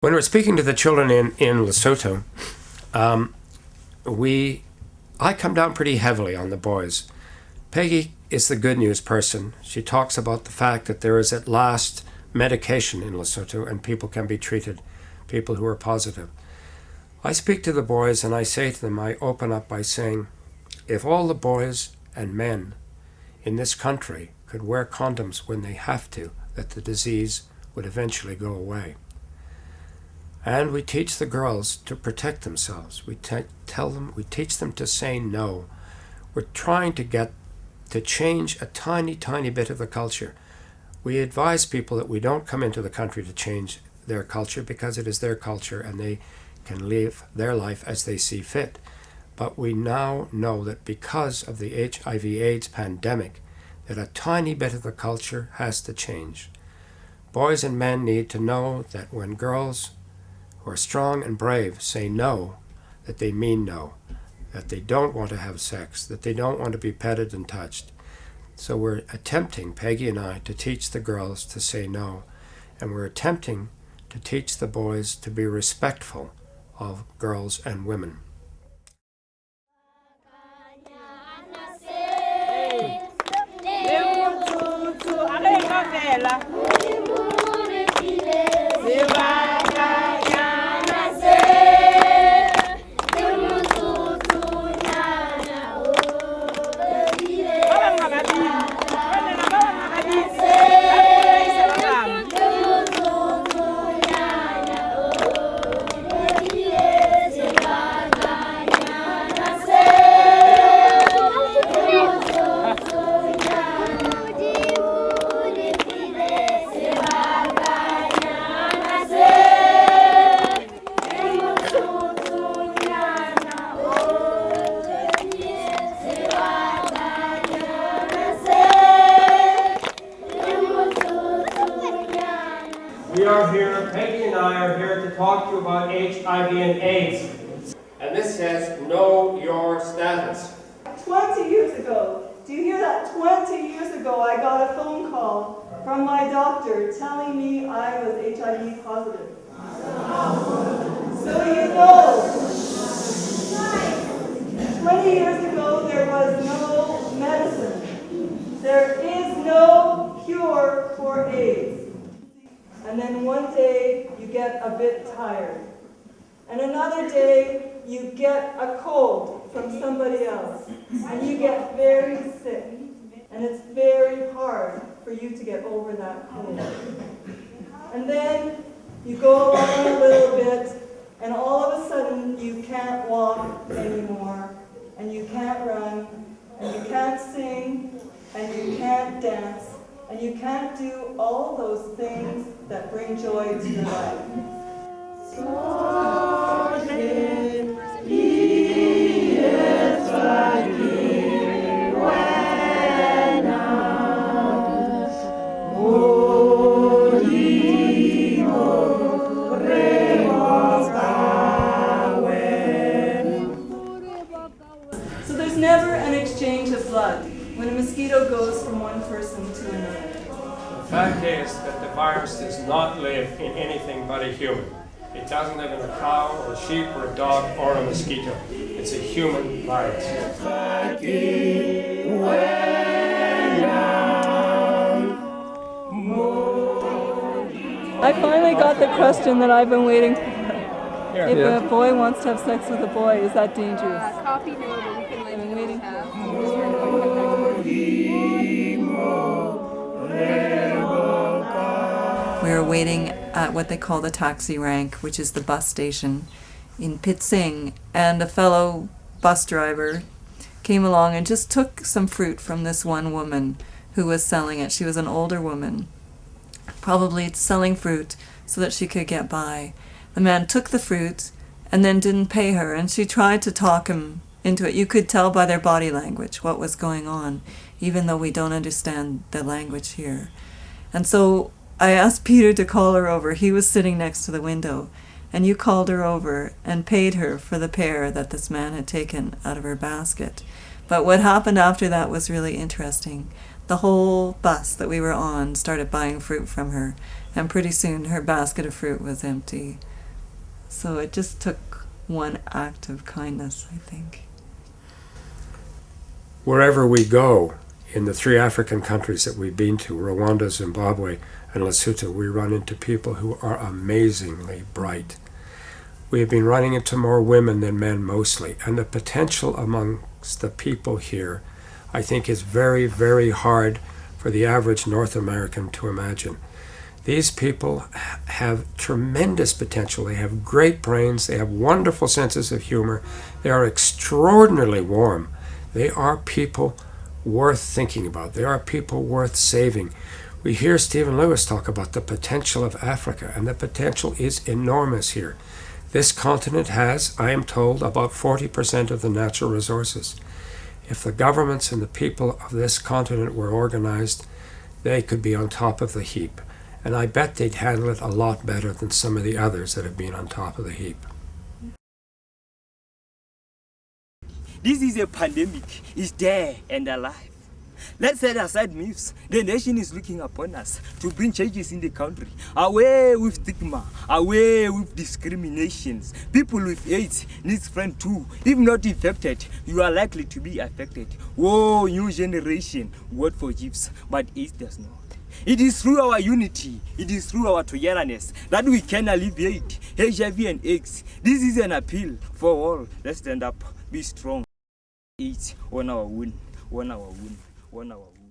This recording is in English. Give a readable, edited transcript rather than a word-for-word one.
When we're speaking to the children in Lesotho, I come down pretty heavily on the boys. Peggy is the good news person. She talks about the fact that there is at last medication in Lesotho and people can be treated, people who are positive. I speak to the boys and I say to them, I open up by saying, if all the boys and men in this country could wear condoms when they have to, that the disease would eventually go away. And we teach the girls to protect themselves. We teach them to say no. We're trying to change a tiny, tiny bit of the culture. We advise people that we don't come into the country to change their culture because it is their culture and they can live their life as they see fit. But we now know that because of the HIV/AIDS pandemic, that a tiny bit of the culture has to change. Boys and men need to know that when girls who are strong and brave say no, that they mean no, that they don't want to have sex, that they don't want to be petted and touched. So we're attempting, Peggy and I, to teach the girls to say no, and we're attempting to teach the boys to be respectful of girls and women. We are here, Peggy and I are here to talk to you about HIV and AIDS. And this says, know your status. 20 years ago, do you hear that? 20 years ago I got a phone call from my doctor telling me I was HIV positive. So you know, 20 years ago there was no medicine. There is no cure for AIDS. And then one day you get a bit tired. And another day you get a cold from somebody else. And you get very sick. And it's very hard for you to get over that cold. And then You go along a little bit, and all of a sudden you can't walk anymore, and you can't run, and you can't sing, and you can't dance, and you can't do all those things that bring joy to your life. So there's never an exchange of blood when a mosquito goes from one person to another. The fact is that the virus does not live in anything but a human. It doesn't live in a cow or a sheep or a dog or a mosquito. It's a human virus. I finally got the question that I've been waiting for. Here. If a boy wants to have sex with a boy, is that dangerous? Coffee, no, but we can like I've been waiting. We were waiting at what they call the taxi rank, which is the bus station in Pitsing, and a fellow bus driver came along and just took some fruit from this one woman who was selling it. She was an older woman, probably selling fruit so that she could get by. The man took the fruit and then didn't pay her, and she tried to talk him into it. You could tell by their body language what was going on, even though we don't understand the language here. And so I asked Peter to call her over. He was sitting next to the window, and you called her over and paid her for the pear that this man had taken out of her basket. But what happened after that was really interesting. The whole bus that we were on started buying fruit from her, and pretty soon her basket of fruit was empty. So it just took one act of kindness, I think. Wherever we go, in the 3 African countries that we've been to, Rwanda, Zimbabwe, and Lesotho, we run into people who are amazingly bright. We have been running into more women than men mostly, and the potential amongst the people here, I think, is very, very hard for the average North American to imagine. These people have tremendous potential. They have great brains. They have wonderful senses of humor. They are extraordinarily warm. They are people worth thinking about. They are people worth saving. We hear Stephen Lewis talk about the potential of Africa, and the potential is enormous here. This continent has, I am told, about 40% of the natural resources. If the governments and the people of this continent were organized, they could be on top of the heap. And I bet they'd handle it a lot better than some of the others that have been on top of the heap. This is a pandemic. It's there and alive. Let's set aside myths. The nation is looking upon us to bring changes in the country. Away with stigma, away with discriminations. People with AIDS need friends too. If not infected, you are likely to be affected. Whoa, new generation, word forgives, but AIDS does not. It is through our unity, it is through our togetherness that we can alleviate HIV and AIDS. This is an appeal for all. Let's stand up, be strong. AIDS on our own, on our own, on our own.